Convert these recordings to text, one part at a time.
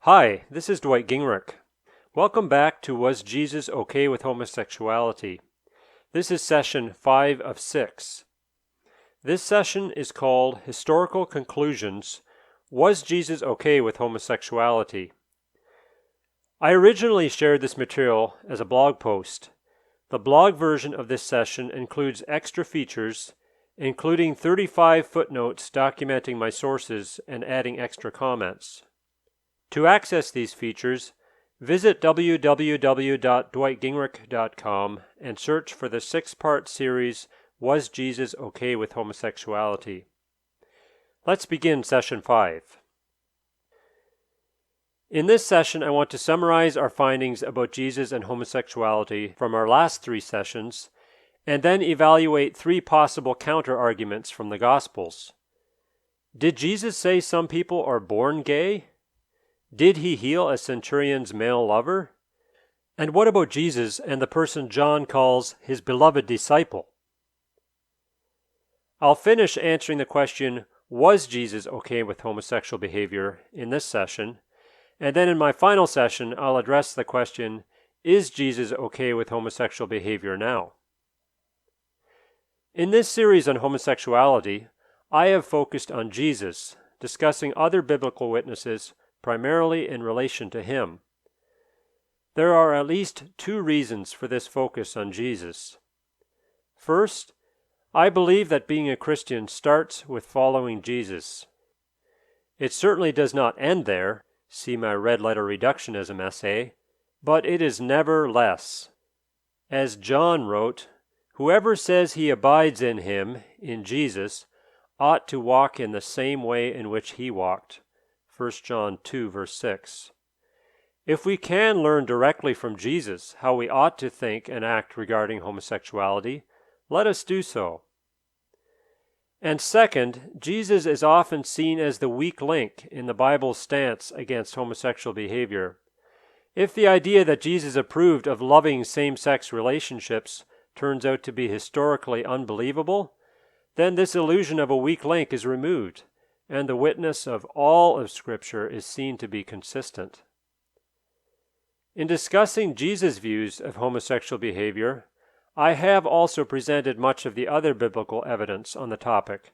Hi, this is Dwight Gingrich. Welcome back to Was Jesus Okay with Homosexuality? This is session 5 of 6. This session is called Historical Conclusions, Was Jesus Okay with Homosexuality? I originally shared this material as a blog post. The blog version of this session includes extra features, including 35 footnotes documenting my sources and adding extra comments. To access these features, visit www.dwightgingrich.com and search for the 6-part series, Was Jesus Okay with Homosexuality? Let's begin session 5. In this session, I want to summarize our findings about Jesus and homosexuality from our last 3 sessions, and then evaluate 3 possible counter-arguments from the Gospels. Did Jesus say some people are born gay? Did he heal a centurion's male lover? And what about Jesus and the person John calls his beloved disciple? I'll finish answering the question, was Jesus okay with homosexual behavior, in this session, and then in my final session I'll address the question, is Jesus okay with homosexual behavior now? In this series on homosexuality, I have focused on Jesus, discussing other biblical witnesses primarily in relation to him. There are at least 2 reasons for this focus on Jesus. First, I believe that being a Christian starts with following Jesus. It certainly does not end there, see my red letter reductionism essay, but it is never less. As John wrote, whoever says he abides in him, in Jesus, ought to walk in the same way in which he walked. 1 John 2, verse 6. If we can learn directly from Jesus how we ought to think and act regarding homosexuality, let us do so. And second, Jesus is often seen as the weak link in the Bible's stance against homosexual behavior. If the idea that Jesus approved of loving same-sex relationships turns out to be historically unbelievable, then this illusion of a weak link is removed, and the witness of all of Scripture is seen to be consistent. In discussing Jesus' views of homosexual behavior, I have also presented much of the other biblical evidence on the topic,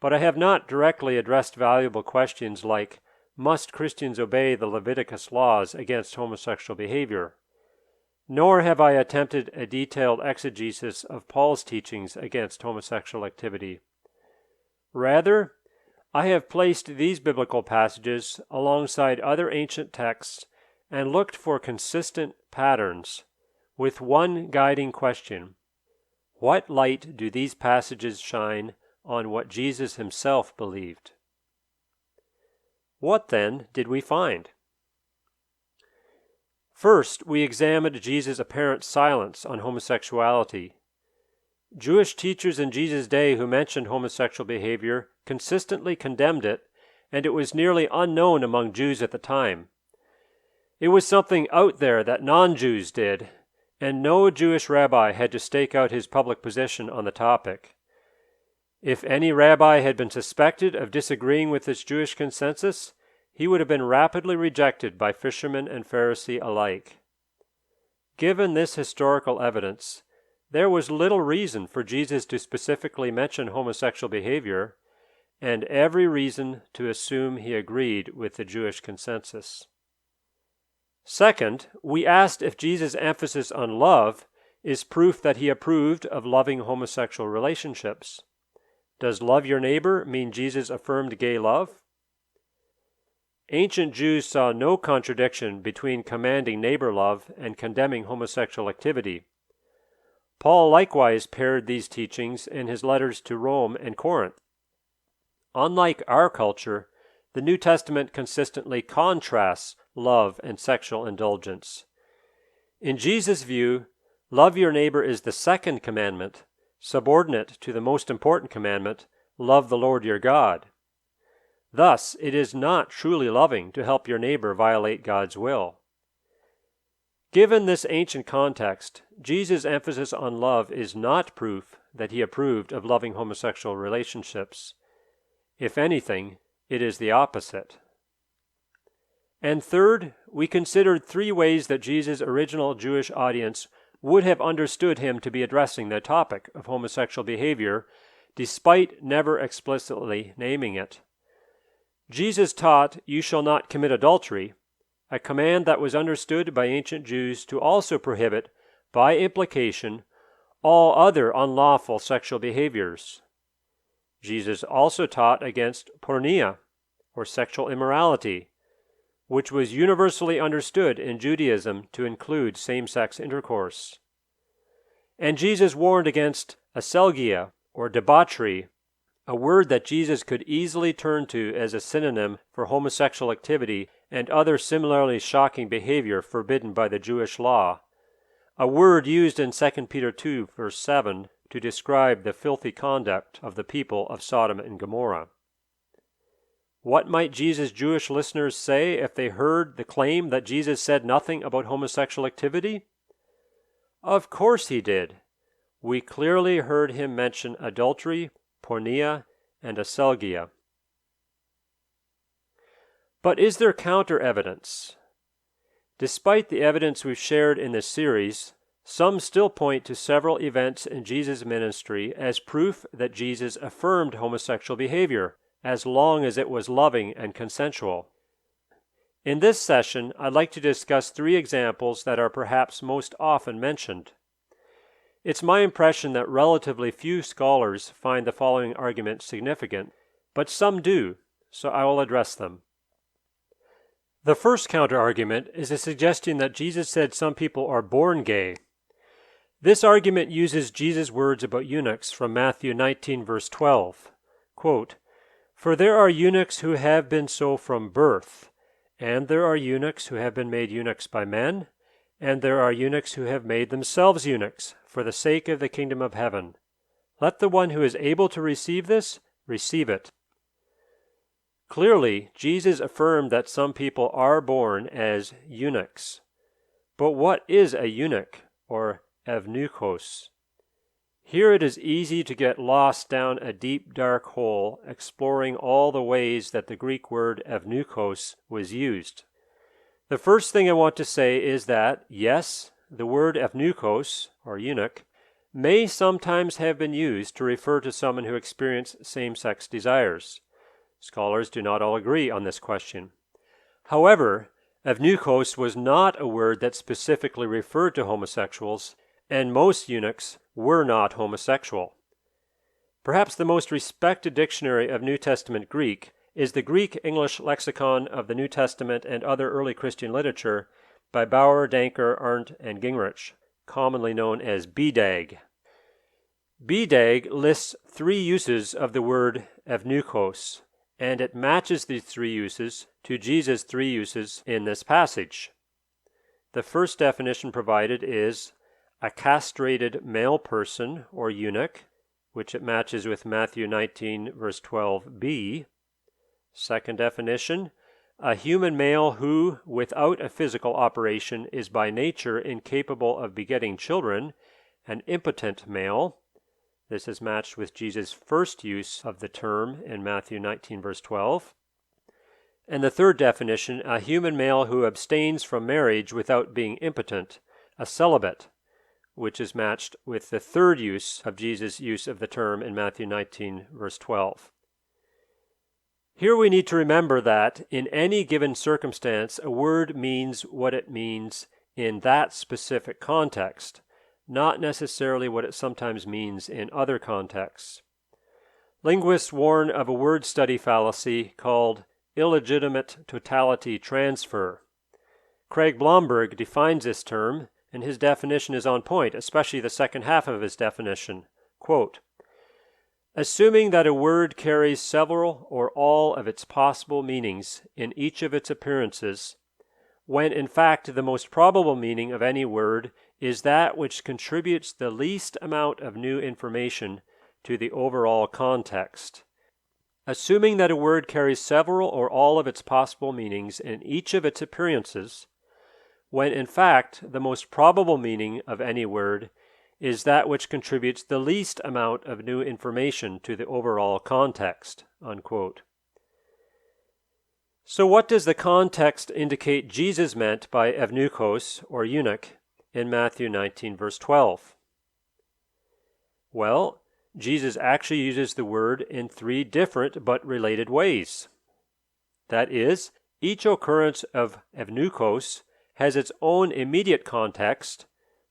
but I have not directly addressed valuable questions like, must Christians obey the Leviticus laws against homosexual behavior? Nor have I attempted a detailed exegesis of Paul's teachings against homosexual activity. Rather, I have placed these biblical passages alongside other ancient texts and looked for consistent patterns, with one guiding question: what light do these passages shine on what Jesus himself believed? What then did we find? First, we examined Jesus' apparent silence on homosexuality. Jewish teachers in Jesus' day who mentioned homosexual behavior consistently condemned it, and it was nearly unknown among Jews at the time. It was something out there that non-Jews did, and no Jewish rabbi had to stake out his public position on the topic. If any rabbi had been suspected of disagreeing with this Jewish consensus, he would have been rapidly rejected by fishermen and Pharisee alike. Given this historical evidence, there was little reason for Jesus to specifically mention homosexual behavior, and every reason to assume he agreed with the Jewish consensus. Second, we asked if Jesus' emphasis on love is proof that he approved of loving homosexual relationships. Does love your neighbor mean Jesus affirmed gay love? Ancient Jews saw no contradiction between commanding neighbor love and condemning homosexual activity. Paul likewise paired these teachings in his letters to Rome and Corinth. Unlike our culture, the New Testament consistently contrasts love and sexual indulgence. In Jesus' view, love your neighbor is the second commandment, subordinate to the most important commandment, love the Lord your God. Thus, it is not truly loving to help your neighbor violate God's will. Given this ancient context, Jesus' emphasis on love is not proof that he approved of loving homosexual relationships. If anything, it is the opposite. And third, we considered 3 ways that Jesus' original Jewish audience would have understood him to be addressing the topic of homosexual behavior, despite never explicitly naming it. Jesus taught, "You shall not commit adultery," a command that was understood by ancient Jews to also prohibit, by implication, all other unlawful sexual behaviors. Jesus also taught against porneia, or sexual immorality, which was universally understood in Judaism to include same-sex intercourse. And Jesus warned against aselgia, or debauchery, a word that Jesus could easily turn to as a synonym for homosexual activity and other similarly shocking behavior forbidden by the Jewish law, a word used in 2 Peter 2, verse 7, to describe the filthy conduct of the people of Sodom and Gomorrah. What might Jesus' Jewish listeners say if they heard the claim that Jesus said nothing about homosexual activity? Of course he did. We clearly heard him mention adultery, porneia, and aselgia. But is there counter-evidence? Despite the evidence we've shared in this series, some still point to several events in Jesus' ministry as proof that Jesus affirmed homosexual behavior, as long as it was loving and consensual. In this session, I'd like to discuss 3 examples that are perhaps most often mentioned. It's my impression that relatively few scholars find the following argument significant, but some do, so I will address them. The first counter-argument is a suggestion that Jesus said some people are born gay. This argument uses Jesus' words about eunuchs from Matthew 19, verse 12. Quote, "For there are eunuchs who have been so from birth, and there are eunuchs who have been made eunuchs by men, and there are eunuchs who have made themselves eunuchs for the sake of the kingdom of heaven. Let the one who is able to receive this, receive it." Clearly, Jesus affirmed that some people are born as eunuchs. But what is a eunuch, or evnuchos? Here it is easy to get lost down a deep dark hole exploring all the ways that the Greek word evnuchos was used. The first thing I want to say is that, yes, the word evnuchos, or eunuch, may sometimes have been used to refer to someone who experienced same-sex desires. Scholars do not all agree on this question. However, evnuchos was not a word that specifically referred to homosexuals, and most eunuchs were not homosexual. Perhaps the most respected dictionary of New Testament Greek is the Greek-English Lexicon of the New Testament and Other Early Christian Literature by Bauer, Danker, Arndt, and Gingrich, commonly known as BDAG. BDAG lists 3 uses of the word evnuchos, and it matches these 3 uses to Jesus' 3 uses in this passage. The first definition provided is a castrated male person or eunuch, which it matches with Matthew 19, verse 12b. Second definition, a human male who, without a physical operation, is by nature incapable of begetting children, an impotent male. This is matched with Jesus' first use of the term in Matthew 19, verse 12. And the third definition, a human male who abstains from marriage without being impotent, a celibate, which is matched with the third use of Jesus' use of the term in Matthew 19, verse 12. Here we need to remember that in any given circumstance, a word means what it means in that specific context, not necessarily what it sometimes means in other contexts. Linguists warn of a word study fallacy called illegitimate totality transfer. Craig Blomberg defines this term, and his definition is on point, especially the second half of his definition. Quote, "Assuming that a word carries several or all of its possible meanings in each of its appearances, when in fact the most probable meaning of any word is that which contributes the least amount of new information to the overall context. Assuming that a word carries several or all of its possible meanings in each of its appearances, when in fact the most probable meaning of any word is that which contributes the least amount of new information to the overall context." Unquote. So what does the context indicate Jesus meant by evnuchos, or eunuch, in Matthew 19 verse 12? Well, Jesus actually uses the word in three different but related ways. That is, each occurrence of evnuchos has its own immediate context,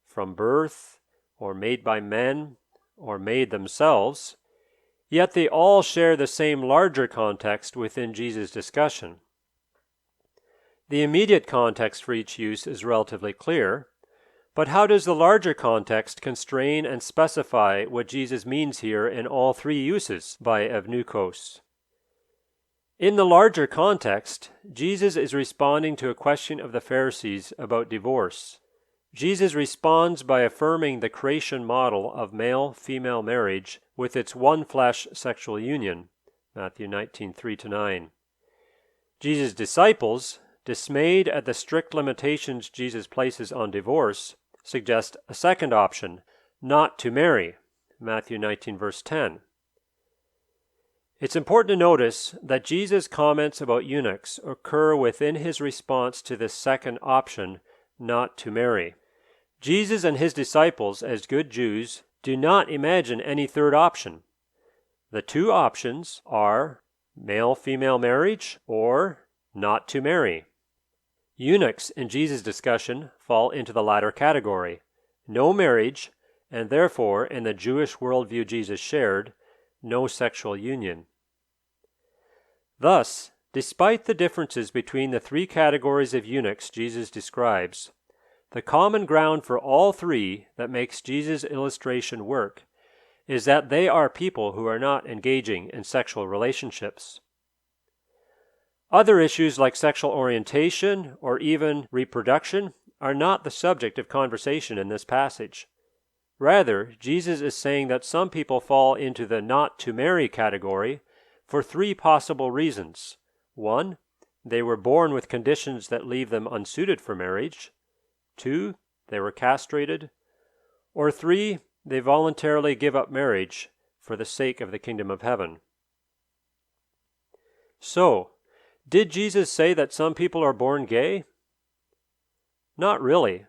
from birth, or made by men, or made themselves, yet they all share the same larger context within Jesus' discussion. The immediate context for each use is relatively clear, but how does the larger context constrain and specify what Jesus means here in all three uses by evnuchos? In the larger context, Jesus is responding to a question of the Pharisees about divorce. Jesus responds by affirming the creation model of male-female marriage with its one-flesh sexual union, Matthew 19, 3-9. Jesus' disciples, dismayed at the strict limitations Jesus places on divorce, suggest a second option, not to marry, Matthew 19, verse 10. It's important to notice that Jesus' comments about eunuchs occur within his response to this second option, not to marry. Jesus and his disciples, as good Jews, do not imagine any third option. The two options are male-female marriage or not to marry. Eunuchs in Jesus' discussion fall into the latter category, no marriage, and therefore, in the Jewish worldview Jesus shared, no sexual union. Thus, despite the differences between the three categories of eunuchs Jesus describes, the common ground for all three that makes Jesus' illustration work is that they are people who are not engaging in sexual relationships. Other issues like sexual orientation or even reproduction are not the subject of conversation in this passage. Rather, Jesus is saying that some people fall into the not to marry category for three possible reasons. 1, they were born with conditions that leave them unsuited for marriage. 2, they were castrated. Or 3, they voluntarily give up marriage for the sake of the kingdom of heaven. So, did Jesus say that some people are born gay? Not really,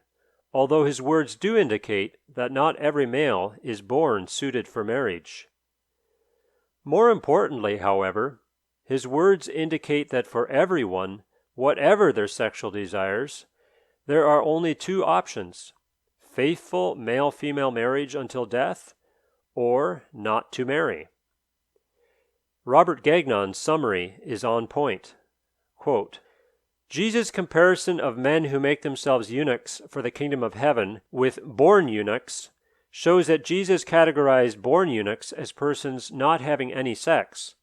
although his words do indicate that not every male is born suited for marriage. More importantly, however, his words indicate that for everyone, whatever their sexual desires, there are only two options: faithful male-female marriage until death, or not to marry. Robert Gagnon's summary is on point. Quote, Jesus' comparison of men who make themselves eunuchs for the kingdom of heaven with born eunuchs shows that Jesus categorized born eunuchs as persons not having any sex.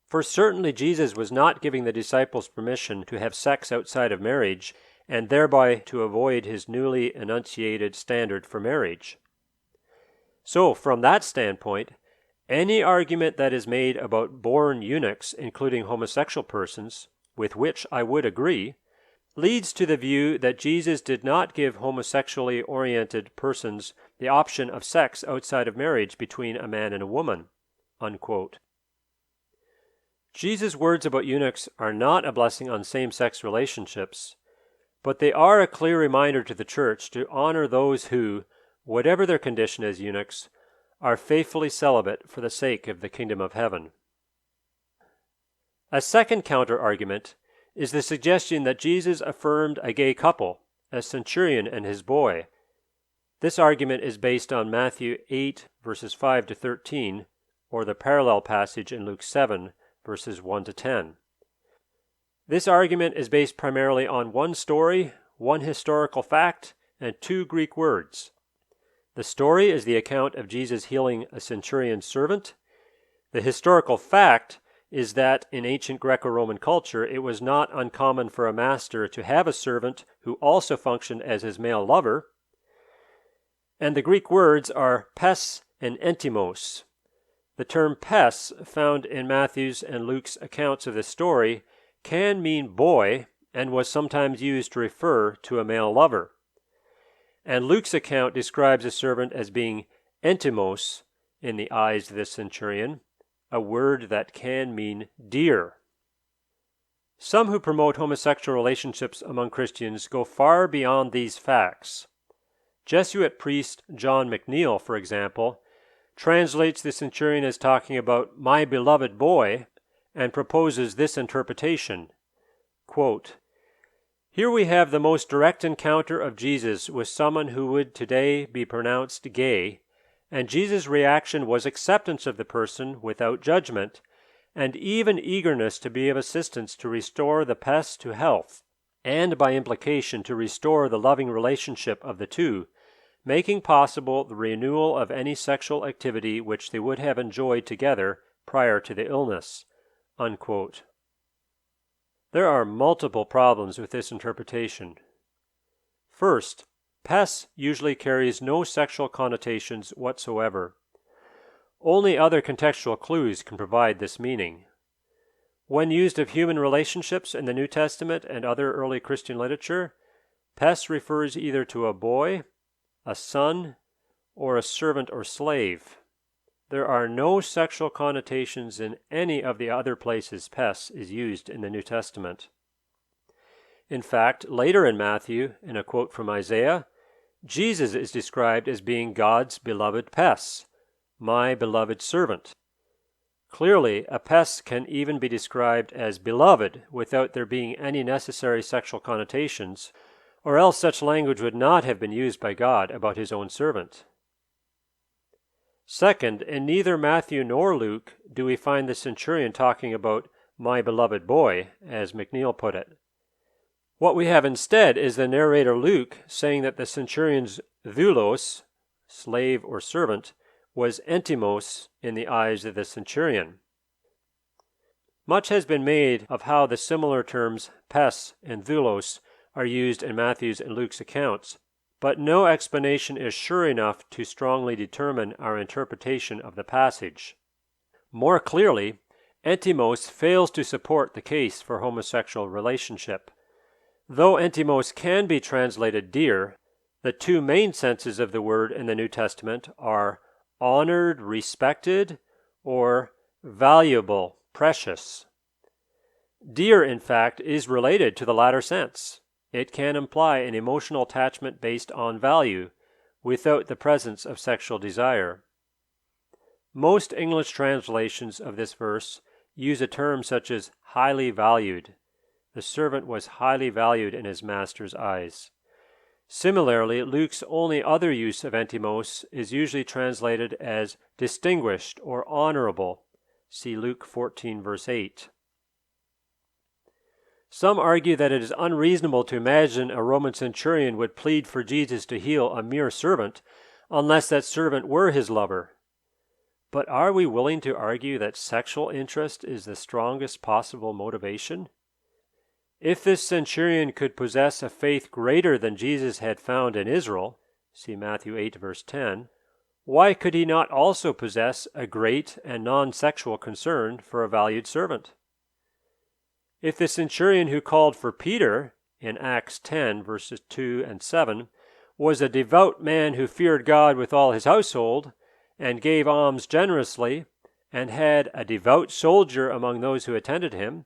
For certainly Jesus was not giving the disciples permission to have sex outside of marriage and thereby to avoid his newly enunciated standard for marriage. So, from that standpoint, any argument that is made about born eunuchs, including homosexual persons, with which I would agree, leads to the view that Jesus did not give homosexually oriented persons the option of sex outside of marriage between a man and a woman. Unquote. Jesus' words about eunuchs are not a blessing on same-sex relationships, but they are a clear reminder to the church to honor those who, whatever their condition as eunuchs, are faithfully celibate for the sake of the kingdom of heaven. A second counter-argument is the suggestion that Jesus affirmed a gay couple, a centurion and his boy. This argument is based on Matthew 8, verses 5-13, or the parallel passage in Luke 7, verses 1-10. This argument is based primarily on one story, one historical fact, and two Greek words. The story is the account of Jesus healing a centurion's servant. The historical fact is that in ancient Greco-Roman culture, it was not uncommon for a master to have a servant who also functioned as his male lover. And the Greek words are pes and entimos. The term pes, found in Matthew's and Luke's accounts of this story, can mean boy and was sometimes used to refer to a male lover. And Luke's account describes a servant as being entimos in the eyes of this centurion, a word that can mean dear. Some who promote homosexual relationships among Christians go far beyond these facts. Jesuit priest John McNeill, for example, translates the centurion as talking about "my beloved boy" and proposes this interpretation. Quote, "Here we have the most direct encounter of Jesus with someone who would today be pronounced gay, and Jesus' reaction was acceptance of the person without judgment, and even eagerness to be of assistance to restore the pest to health, and by implication to restore the loving relationship of the two, making possible the renewal of any sexual activity which they would have enjoyed together prior to the illness." Unquote. There are multiple problems with this interpretation. First, pes usually carries no sexual connotations whatsoever. Only other contextual clues can provide this meaning. When used of human relationships in the New Testament and other early Christian literature, pes refers either to a boy, a son, or a servant or slave. There are no sexual connotations in any of the other places pes is used in the New Testament. In fact, later in Matthew, in a quote from Isaiah, Jesus is described as being God's beloved pes, "my beloved servant." Clearly, a pes can even be described as beloved without there being any necessary sexual connotations, or else such language would not have been used by God about his own servant. Second, in neither Matthew nor Luke do we find the centurion talking about "my beloved boy," as McNeill put it. What we have instead is the narrator Luke saying that the centurion's doulos, slave or servant, was entimos in the eyes of the centurion. Much has been made of how the similar terms pes and doulos are used in Matthew's and Luke's accounts, but no explanation is sure enough to strongly determine our interpretation of the passage. More clearly, entimos fails to support the case for homosexual relationship. Though entimos can be translated dear, the two main senses of the word in the New Testament are honored, respected, or valuable, precious. Dear, in fact, is related to the latter sense. It can imply an emotional attachment based on value, without the presence of sexual desire. Most English translations of this verse use a term such as highly valued. The servant was highly valued in his master's eyes. Similarly, Luke's only other use of entimos is usually translated as distinguished or honorable. See Luke 14, verse 8. Some argue that it is unreasonable to imagine a Roman centurion would plead for Jesus to heal a mere servant unless that servant were his lover. But are we willing to argue that sexual interest is the strongest possible motivation? If this centurion could possess a faith greater than Jesus had found in Israel, see Matthew 8, verse 10, why could he not also possess a great and non-sexual concern for a valued servant? If the centurion who called for Peter, in Acts 10, verses 2 and 7, was a devout man who feared God with all his household, and gave alms generously, and had a devout soldier among those who attended him,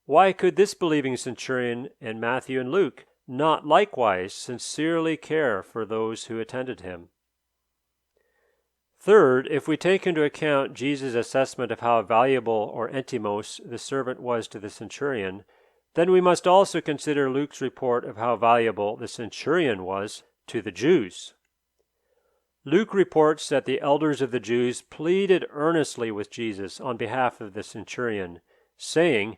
why could this believing centurion in Matthew and Luke not likewise sincerely care for those who attended him? Third, if we take into account Jesus' assessment of how valuable or entimos the servant was to the centurion, then we must also consider Luke's report of how valuable the centurion was to the Jews. Luke reports that the elders of the Jews pleaded earnestly with Jesus on behalf of the centurion, saying,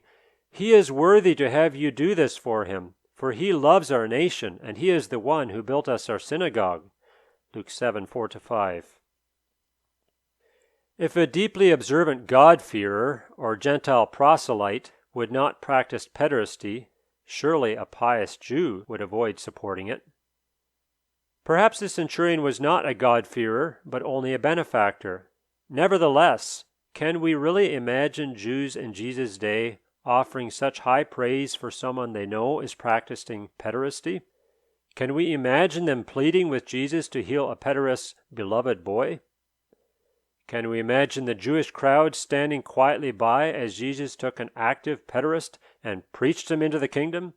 "He is worthy to have you do this for him, for he loves our nation, and he is the one who built us our synagogue." Luke 7, 4-5. If a deeply observant God-fearer or Gentile proselyte would not practice pederasty, surely a pious Jew would avoid supporting it. Perhaps the centurion was not a God-fearer, but only a benefactor. Nevertheless, can we really imagine Jews in Jesus' day offering such high praise for someone they know is practicing pederasty? Can we imagine them pleading with Jesus to heal a pederast's beloved boy? Can we imagine the Jewish crowd standing quietly by as Jesus took an active pederast and preached him into the kingdom.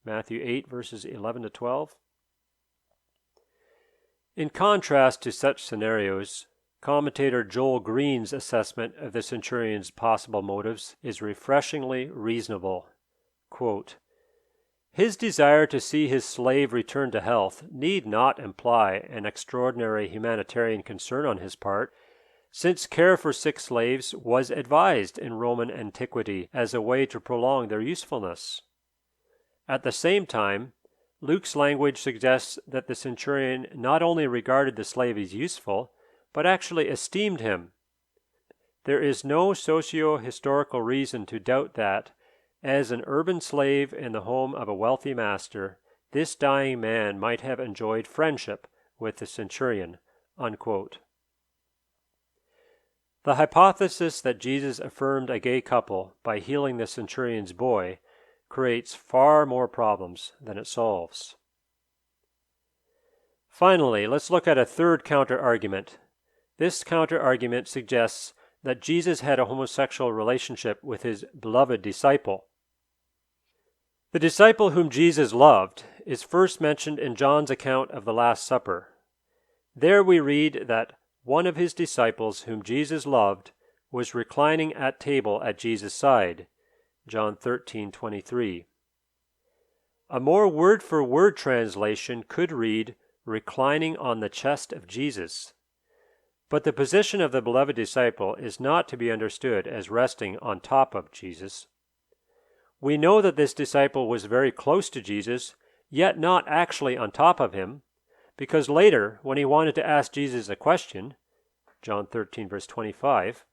Matthew 8, verses 11 to 12. In contrast to such scenarios, commentator Joel Green's assessment of the centurion's possible motives is refreshingly reasonable. Quote, "His desire to see his slave return to health need not imply an extraordinary humanitarian concern on his part, since care for sick slaves was advised in Roman antiquity as a way to prolong their usefulness. At the same time, Luke's language suggests that the centurion not only regarded the slave as useful, but actually esteemed him. There is no socio-historical reason to doubt that, as an urban slave in the home of a wealthy master, this dying man might have enjoyed friendship with the centurion." Unquote. The hypothesis that Jesus affirmed a gay couple by healing the centurion's boy creates far more problems than it solves. Finally, let's look at a third counter-argument. This counter-argument suggests that Jesus had a homosexual relationship with his beloved disciple. The disciple whom Jesus loved is first mentioned in John's account of the Last Supper. There we read that one of his disciples whom Jesus loved was reclining at table at Jesus' side. John 13:23. A more word-for-word translation could read, reclining on the chest of Jesus. But the position of the beloved disciple is not to be understood as resting on top of Jesus. We know that this disciple was very close to Jesus, yet not actually on top of him, because later, when he wanted to ask Jesus a question, John 13, verse 25,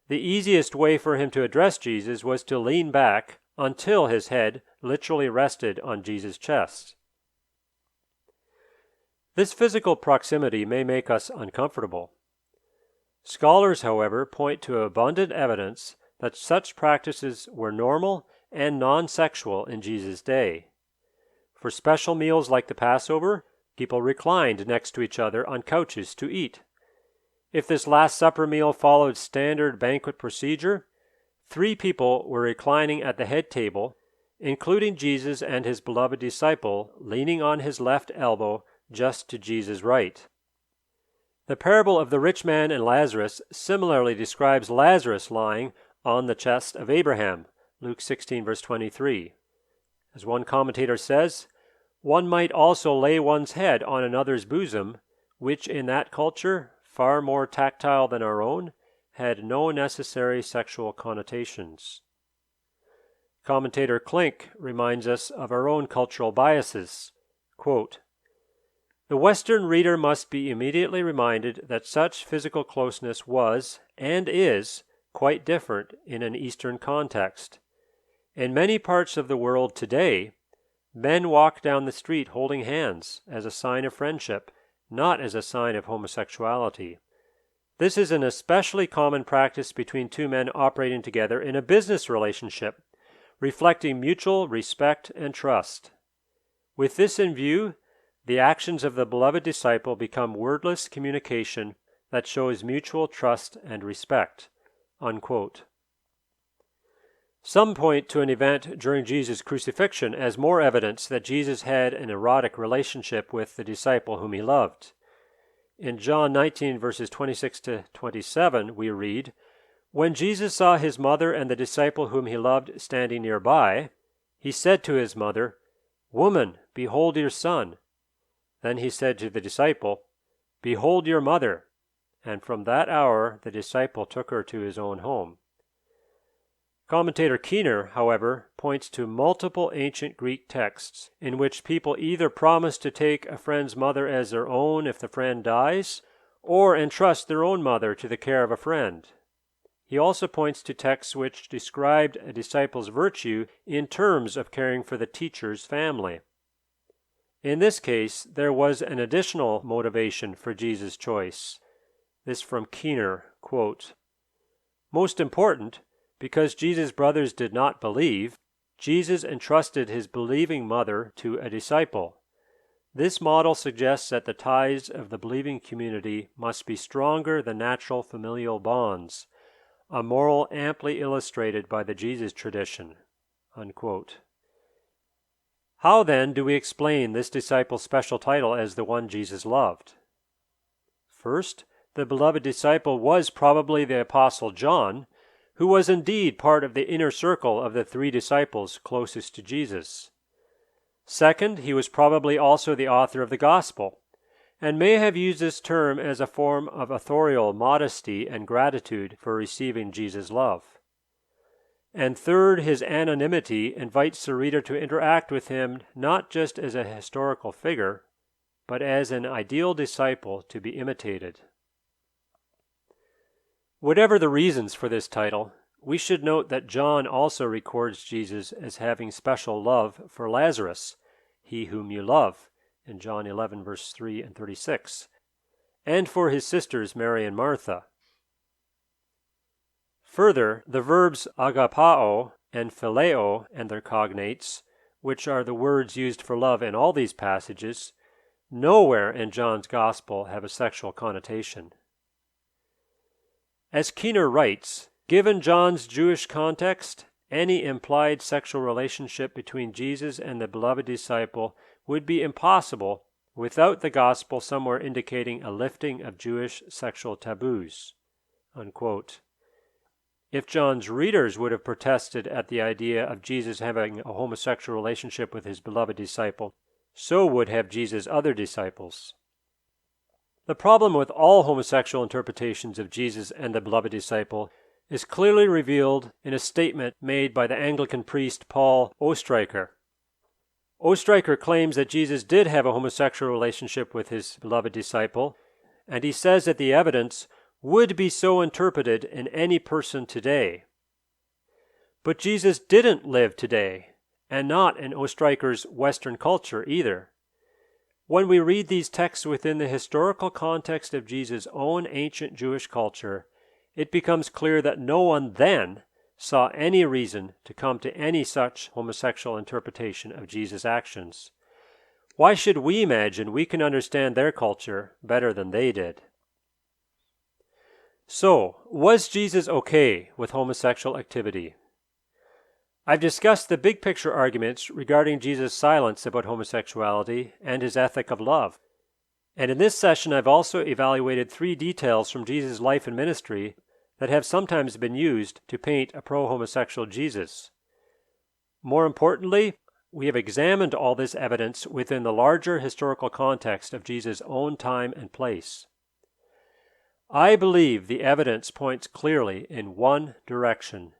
the easiest way for him to address Jesus was to lean back until his head literally rested on Jesus' chest. This physical proximity may make us uncomfortable. Scholars, however, point to abundant evidence that such practices were normal and non-sexual in Jesus' day. For special meals like the Passover, people reclined next to each other on couches to eat. If this Last Supper meal followed standard banquet procedure, 3 people were reclining at the head table, including Jesus and his beloved disciple leaning on his left elbow just to Jesus' right. The parable of the rich man and Lazarus similarly describes Lazarus lying on the chest of Abraham, Luke 16, verse 23. As one commentator says, one might also lay one's head on another's bosom, which in that culture, far more tactile than our own, had no necessary sexual connotations. Commentator Klink reminds us of our own cultural biases. Quote, "The Western reader must be immediately reminded that such physical closeness was, and is, quite different in an Eastern context. In many parts of the world today, men walk down the street holding hands as a sign of friendship, not as a sign of homosexuality. This is an especially common practice between 2 men operating together in a business relationship, reflecting mutual respect and trust. With this in view, the actions of the beloved disciple become wordless communication that shows mutual trust and respect." Unquote. Some point to an event during Jesus' crucifixion as more evidence that Jesus had an erotic relationship with the disciple whom he loved. In John 19, verses 26 to 27, we read, "When Jesus saw his mother and the disciple whom he loved standing nearby, he said to his mother, 'Woman, behold your son.' Then he said to the disciple, 'Behold your mother.' And from that hour the disciple took her to his own home." Commentator Keener, however, points to multiple ancient Greek texts in which people either promise to take a friend's mother as their own if the friend dies, or entrust their own mother to the care of a friend. He also points to texts which described a disciple's virtue in terms of caring for the teacher's family. In this case, there was an additional motivation for Jesus' choice. This from Keener, quote, "Most important, because Jesus' brothers did not believe, Jesus entrusted his believing mother to a disciple. This model suggests that the ties of the believing community must be stronger than natural familial bonds, a moral amply illustrated by the Jesus tradition." Unquote. How then do we explain this disciple's special title as the one Jesus loved? First, the beloved disciple was probably the Apostle John, who was indeed part of the inner circle of the 3 disciples closest to Jesus. Second, he was probably also the author of the Gospel, and may have used this term as a form of authorial modesty and gratitude for receiving Jesus' love. And third, his anonymity invites the reader to interact with him not just as a historical figure, but as an ideal disciple to be imitated. Whatever the reasons for this title, we should note that John also records Jesus as having special love for Lazarus, he whom you love, in John 11, verse 3 and 36, and for his sisters Mary and Martha. Further, the verbs agapao and phileo and their cognates, which are the words used for love in all these passages, nowhere in John's Gospel have a sexual connotation. As Keener writes, given John's Jewish context, any implied sexual relationship between Jesus and the beloved disciple would be impossible without the Gospel somewhere indicating a lifting of Jewish sexual taboos. Unquote. If John's readers would have protested at the idea of Jesus having a homosexual relationship with his beloved disciple, so would have Jesus' other disciples. The problem with all homosexual interpretations of Jesus and the beloved disciple is clearly revealed in a statement made by the Anglican priest Paul Ostreicher. Ostreicher claims that Jesus did have a homosexual relationship with his beloved disciple, and he says that the evidence would be so interpreted in any person today. But Jesus didn't live today, and not in Ostreicher's Western culture either. When we read these texts within the historical context of Jesus' own ancient Jewish culture, it becomes clear that no one then saw any reason to come to any such homosexual interpretation of Jesus' actions. Why should we imagine we can understand their culture better than they did? So, was Jesus okay with homosexual activity? I've discussed the big picture arguments regarding Jesus' silence about homosexuality and his ethic of love. And in this session, I've also evaluated 3 details from Jesus' life and ministry that have sometimes been used to paint a pro-homosexual Jesus. More importantly, we have examined all this evidence within the larger historical context of Jesus' own time and place. I believe the evidence points clearly in one direction.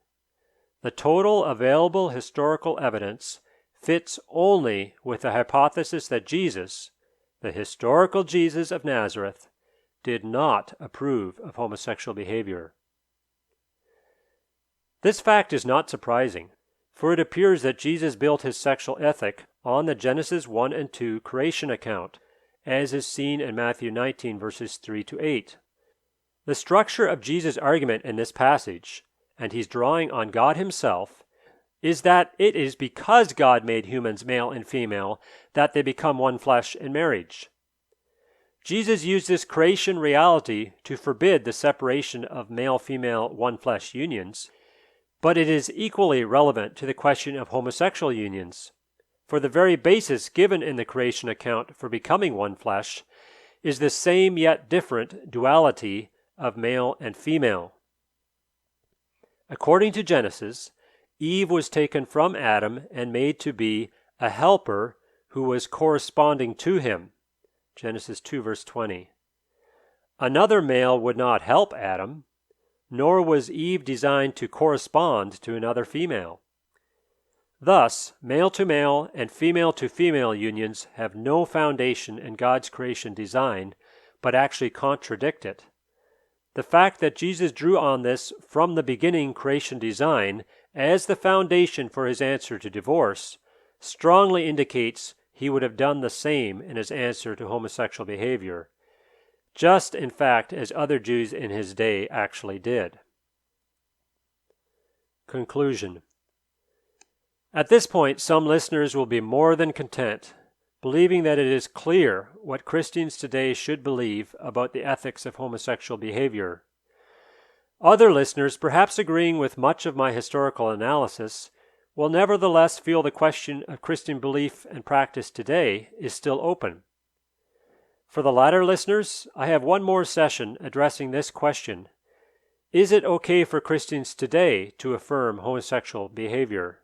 The total available historical evidence fits only with the hypothesis that Jesus, the historical Jesus of Nazareth, did not approve of homosexual behavior. This fact is not surprising, for it appears that Jesus built his sexual ethic on the Genesis 1 and 2 creation account, as is seen in Matthew 19 verses 3 to 8. The structure of Jesus' argument in this passage, and he's drawing on God himself, is that it is because God made humans male and female that they become one flesh in marriage. Jesus used this creation reality to forbid the separation of male-female one-flesh unions, but it is equally relevant to the question of homosexual unions, for the very basis given in the creation account for becoming one flesh is the same yet different duality of male and female. According to Genesis, Eve was taken from Adam and made to be a helper who was corresponding to him. Genesis 2 verse 20. Another male would not help Adam, nor was Eve designed to correspond to another female. Thus, male to male and female to female unions have no foundation in God's creation design, but actually contradict it. The fact that Jesus drew on this from the beginning creation design as the foundation for his answer to divorce strongly indicates he would have done the same in his answer to homosexual behavior, just in fact as other Jews in his day actually did. Conclusion. At this point, some listeners will be more than content, believing that it is clear what Christians today should believe about the ethics of homosexual behavior. Other listeners, perhaps agreeing with much of my historical analysis, will nevertheless feel the question of Christian belief and practice today is still open. For the latter listeners, I have one more session addressing this question. Is it okay for Christians today to affirm homosexual behavior?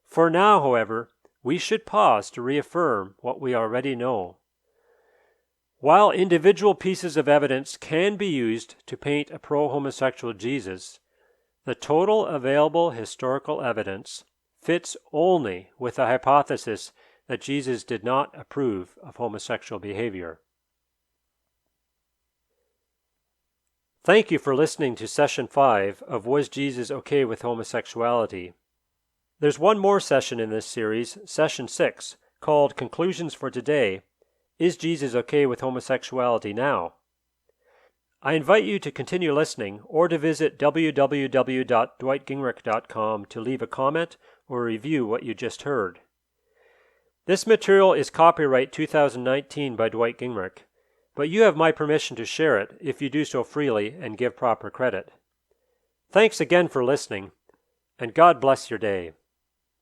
For now, however, we should pause to reaffirm what we already know. While individual pieces of evidence can be used to paint a pro-homosexual Jesus, the total available historical evidence fits only with the hypothesis that Jesus did not approve of homosexual behavior. Thank you for listening to Session 5 of Was Jesus Okay With Homosexuality? There's one more session in this series, Session 6, called Conclusions for Today, Is Jesus Okay With Homosexuality Now? I invite you to continue listening or to visit www.dwightgingrich.com to leave a comment or review what you just heard. This material is copyright 2019 by Dwight Gingrich, but you have my permission to share it if you do so freely and give proper credit. Thanks again for listening, and God bless your day.